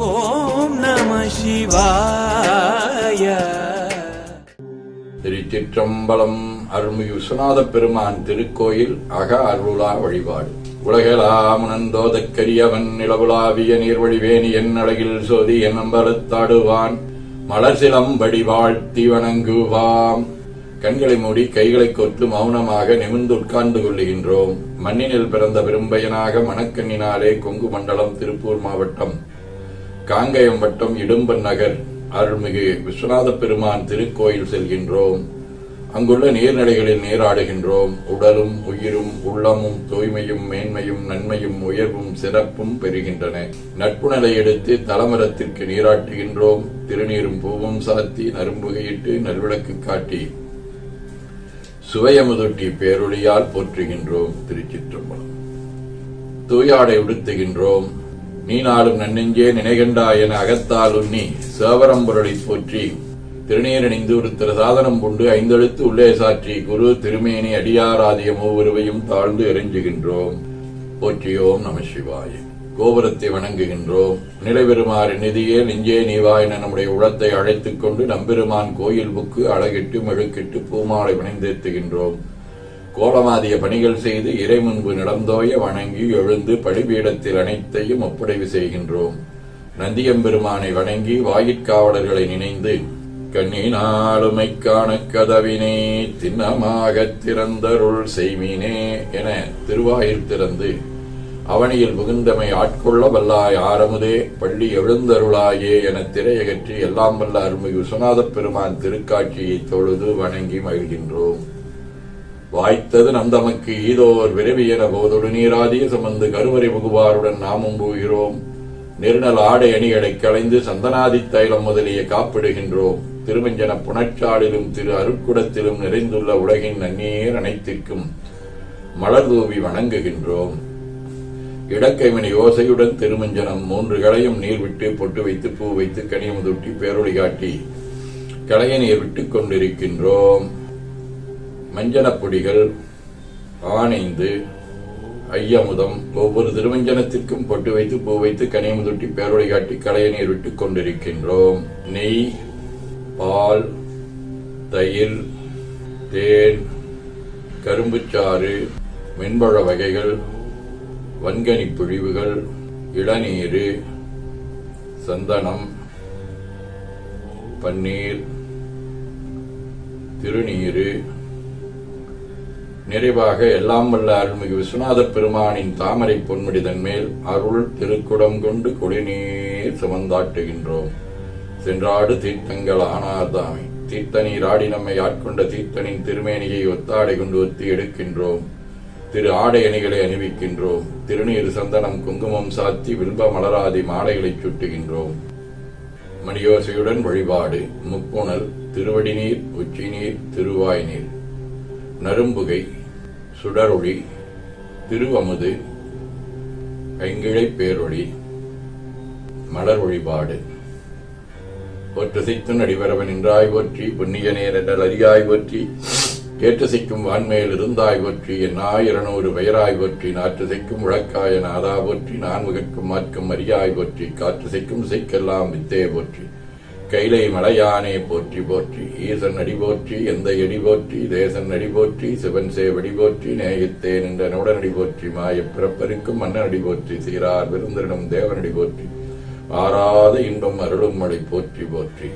ஓம் நம சிவாய. திருச்சிற்றம்பலம். அருள்மிகு விஸ்வநாத பெருமான் திருக்கோயில் அக அருளா வழிபாடு. உலகெலாமுணந்தோதற்கரியவன் நிலவுலாவிய நீர்வழிவேணி என் அழகில் சோதி என் அம்பலத்தாடுவான் மலர் சிலம்படி வாழ்த்தி வணங்குவாம். கண்களை மூடி கைகளை கொத்து மௌனமாக நிமிர்ந்து உட்கார்ந்து கொள்ளுகின்றோம். மண்ணினில் பிறந்த பெரும்பயனாக மணக்கண்ணினாலே கொங்கு மண்டலம் திருப்பூர் மாவட்டம் காங்கயம் வட்டம் இடும்பன் நகர் அருள்மிகு விஸ்வநாத பெருமான் திருக்கோயில் செல்கின்றோம். அங்குள்ள நீர்நிலைகளில் நீராடுகின்றோம். உடலும் உயிரும் உள்ளமும் தூய்மையும் மேன்மையும் நன்மையும் உயர்வும் சிறப்பும் பெறுகின்றன. நட்பு நிலை எடுத்து தலமரத்திற்கு நீராட்டுகின்றோம். திருநீரும் பூவும் சாத்தி நரும்புகையிட்டு நல்விளக்கு காட்டி சுவையமுதொட்டி பேரொழியால் போற்றுகின்றோம். திருச்சிற்றம்பலம். தூயாடை உடுத்துகின்றோம். நீ நாளும் நன்னெஞ்சே நினைகண்டா என அகத்தால் உண்ணி சேவரம்பொருளை போற்றி திருநீரணிந்து ஒரு சாதனம் கொண்டு ஐந்தெழுத்து உள்ளே சாற்றி குரு திருமேனி அடியாராதிய மூவுருவையும் தாழ்ந்து எறிஞ்சுகின்றோம். போற்றியோம் நம சிவாய. கோபுரத்தை வணங்குகின்றோம். நிலைபெறுமாறு நிதியே நெஞ்சே நீவா என நம்முடைய உளத்தை அழைத்துக் கொண்டு நம்பெருமான் கோயில் புக்கு அழகிட்டு மெழுக்கிட்டு பூமாலை வணைந்தேத்துகின்றோம். கோலமாதிய பணிகள் செய்து இறை முன்பு நடந்தோய வணங்கி எழுந்து படிபீடத்தில் அனைத்தையும் ஒப்படைவு செய்கின்றோம். நந்தியம்பெருமானை வணங்கி வாயிற்காவலர்களை நினைந்து கண்ணினாலுமை காண கதவினே திண்ணமாகத் திறந்தருள் செய்மினே என திருவாயில் திறந்து அவனியில் புகுந்தமை ஆட்கொள்ள வல்லாய் ஆரமுதே பள்ளி எழுந்தருளாயே என திரையகற்றி எல்லாம் வல்ல அருள்மிகு விஸ்வநாத பெருமான் திருக்காட்சியை தொழுது வணங்கி மகிழ்கின்றோம். வாய்த்தது நந்தமக்கு ஈதோர் விரைவி என போதொடு நீராதிய சுமந்து கருவறை புகுவாருடன் நாமும் போகிறோம். நெருநல் ஆடை அணிகளை களைந்து சந்தனாதி தைலம் முதலிய காப்பிடுகின்றோம். திருமஞ்சன புனச்சாலிலும் திரு அருட்குடத்திலும் நிறைந்துள்ள உலகின் நன்னீர் அனைத்திற்கும் மலர் தூவி வணங்குகின்றோம். இடக்கைமணி ஓசையுடன் திருமஞ்சனம் 3 களையும் நீர் விட்டு பொட்டு வைத்து பூ வைத்து கனியமுதொட்டி பேரொளி காட்டி களைய நீர் விட்டுக் கொண்டிருக்கின்றோம். மஞ்சனப் பொடிகள் ஆனைந்து ஐயமுதம் ஒவ்வொரு திருமஞ்சனத்திற்கும் பொட்டு வைத்து பூ வைத்து கனியமுதொட்டி பேரொளி காட்டி களைய நீர் விட்டுக் கொண்டிருக்கின்றோம். நெய், பால், தயிர், தேன், கரும்புச்சாறு, மென்பழ வகைகள், வன்கனி பிழிவுகள், இளநீர், சந்தனம், பன்னீர், திருநீரு, நிறைவாக எல்லாம் வல்ல அருள்மிகு விஸ்வநாத பெருமானின் தாமரை பொன்முடிதன் மேல் அருள் திருக்குடம் கொண்டு குடிநீர் சுமந்தாட்டுகின்றோம். சென்றாடு தீர்த்தங்கள் ஆனார்தாமை தீர்த்தநீர் ஆடி நம்மை ஆட்கொண்ட தீர்த்தனின் திருமேனியை ஒத்தாடை கொண்டு ஒத்தி எடுக்கின்றோம். திரு ஆடை அணிகளை அணிவிக்கின்றோம். திருநீர் சந்தனம் குங்குமம் சாத்தி வில்ப மலராதி மாலைகளை சுட்டுகின்றோம். மணியோசையுடன் வழிபாடு. முப்புணல், திருவடி நீர், உச்சி நீர், திருவாய் நீர், நரும்புகை, சுடரொளி, திருவமுது, ஐங்கிழை பேரொளி, மலர் வழிபாடு. ஒற்றசைத்துன் அடிவரவன் நின்றாய் போற்றி புண்ணிய நேரல் அரியாய் போற்றி கேற்றசைக்கும் வான்மேல் இருந்தாய் போற்றி என் 1200 பெயராய் போற்றி நாற்றுசைக்கும் முழக்காய நாதா போற்றி நான்முகக்கும் மாற்கும் அரியாய் போற்றி காற்றுசைக்கும் இசைக்கெல்லாம் வித்தே போற்றி கைலை மலையானே போற்றி போற்றி ஈசன் அடி போற்றி எந்த எடி போற்றி தேசன் அடி போற்றி சிவன் சேவடி போற்றி நேயத்தே நின்ற நுடனடி போற்றி மாய பிறப்பருக்கும் மன்னனடி போற்றி சீரார் விருந்தினும் தேவனடி போற்றி ஆறாத இன்பம் அருளும் மழை போற்றி போற்றி.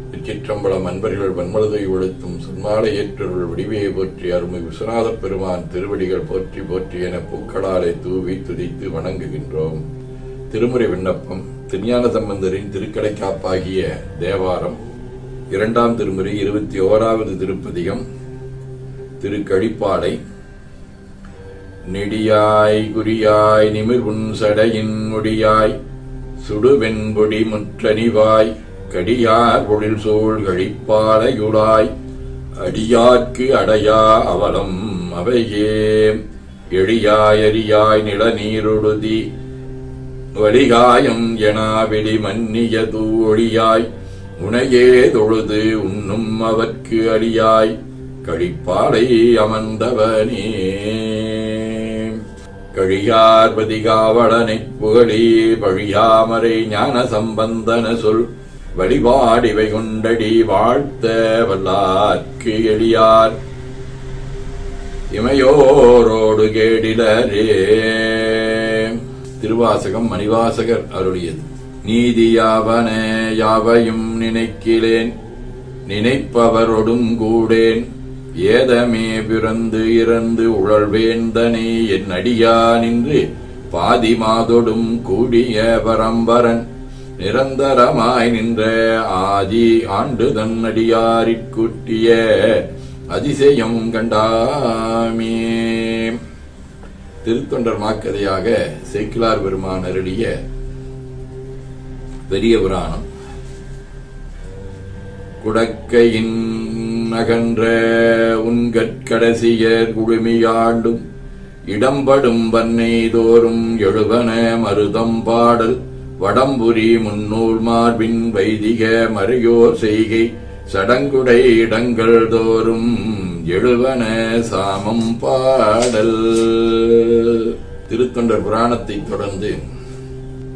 திருச்சிற்றம்பலம். அன்பர்கள் வன்மலதை ஒழுத்தும் சன்மாலை ஏற்றருள் வடிவையை போற்றி அருள்மிகு விஸ்வநாத பெருமான் திருவடிகள் போற்றி போற்றி என பூக்களாலை தூவி துதித்து வணங்குகின்றோம். திருமுறை விண்ணப்பம். திருஞான சம்பந்தரின் திருக்கடைக்காப்பாகிய தேவாரம் 2ஆம் திருமுறை 21வது திருப்பதிகம். திருக்கழிப்பாலை. நெடியாய் குறியாய் நிமிர்வுன் சடையின் முடியாய் சுடுவெண்பொடி முற்றணிவாய் கடியார் பொழில் சூழ் கழிப்பாலையுளாய் அடியார்க்கு அடையா அவலம் அவையே எழியாய் அரியாய் நிலநீருடுதி வலிகாயம் எனாவிடி மன்னிய தூழியாய் உனையே தொழுது உண்ணும் அவர்க்கு அடியாய் கழிப்பாலை அமர்ந்தவனே. கழியார்பதி காவலனைப் புகழி வழியாமரை ஞான சம்பந்தன சொல் வழிபாடிவை கொண்டடி வாழ்த்த வல்லார்க்கு எளியார் இமையோரோடு கேடிலரே. திருவாசகம் மணிவாசகர் அருளியது. நீதியாவன யாவையும் நினைக்கிலேன் நினைப்பவரொடும் கூடேன் ஏதமே பிறந்து இறந்து உழல்வேந்தனே என் அடியா நின்று பாதி மாதொடும் கூடிய பரம்பரன் நிரந்தரமாய் நின்ற ஆதி ஆண்டு தன் அடியாரிற்குட்டிய அதிசயம் கண்டாமே. திருத்தொண்டர் மாக்கதையாக சேக்கிழார் பெருமான் அருளிய பெரிய புராணம். குடக்கையின் அகன்ற உன்கட்கடைசியர் குழுமியாண்டும் இடம்படும் பண்ணை தோறும் எழுவன மருதம் பாடல் வடம்புரி முன்னூல் மார்பின் வைதிக மறையோர் செய்கை சடங்குடை இடங்கள் தோறும் எழுவன சாமம் பாடல். திருத்தொண்டர் புராணத்தை தொடர்ந்து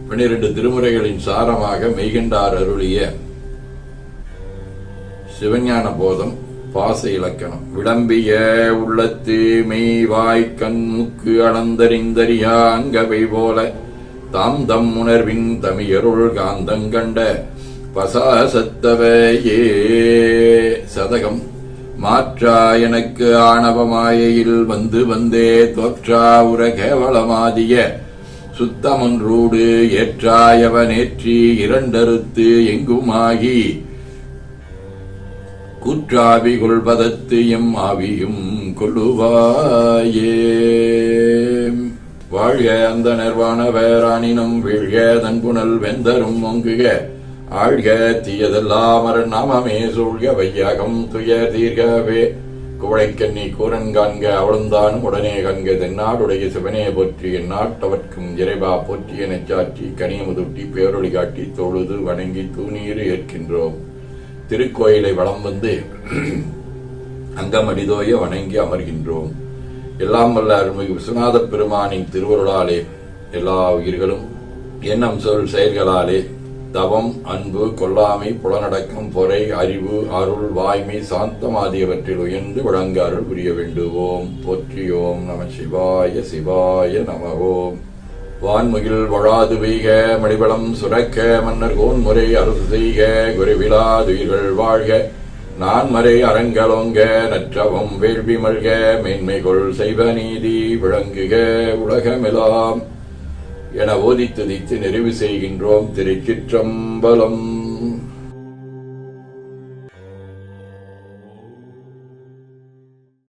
12 திருமுறைகளின் சாரமாக மெய்கண்டார் அருளிய சிவஞான போதம் பாச இலக்கணம். விளம்பிய உள்ளத்து மெய்வாய் கண்முக்கு அளந்தறிந்தறியா அங்கவை போல தாம் தம் உணர்வின் தமியருள் காந்தங்கண்ட பசாசத்தவையே. சதகம். மாற்றா எனக்கு ஆணவமாயையில் வந்து வந்தே தோற்றா உர கேவலமாதிய சுத்தமொன்றூடு ஏற்றாயவனேற்றி இரண்டறுத்து எங்குமாகி கூற்றாவி கொள்வதத்து எம் ஆவியும் கொள்ளுவாயே. வாழ்க அந்த நிர்வாண வேராணினம் வீழ்க தன்புணல் வெந்தரும் ஒங்குக ஆழ்க தீயதெல்லாம் நாமமே சூழ்க வையகம் துயர் தீர்கவே. குவளைக்கண்ணி கூரன் காண்க அவளுந்தானும் உடனே கண்க தென்னாடுடைய சிவனே போற்றி எந்நாட்டவர்க்கும் இறைவா போற்றி எனச் சாற்றி கனியமுதுட்டி பேரொளி காட்டி தொழுது வணங்கி தூணீர் ஏற்கின்றோம். திருக்கோயிலை வலம் வந்து அங்கமடிதோய வணங்கி அமர்கின்றோம். எல்லாம் வல்ல அருள்மிகு விஸ்வநாத பெருமானின் திருவருளாலே எல்லா உயிர்களும் எண்ணம் சொல் செயல்களாலே தவம் அன்பு கொல்லாமை புலனடக்கம் பொறை அறிவு அருள் வாய்மை சாந்தம் ஆகியவற்றில் உயர்ந்து வழங்க அருள் புரிய வேண்டுவோம். போற்றியோம் நம சிவாய சிவாய நம ஓம். வான்முகில் வழாது பெய்க மணிவளம் சுரக்க மன்னர் கோன்முறை அரசு செய்க குருவிலாதுயிர்கள் வாழ்க நான்மறை அறங்கலோங்க நற்றவம் வேள்வி மல்க மேன்மைகொள் செய்வ நீதி விளங்குக உலகமெல்லாம் என ஓதித்துதித்து நிறைவு செய்கின்றோம். திருச்சிற்றம்பலம்.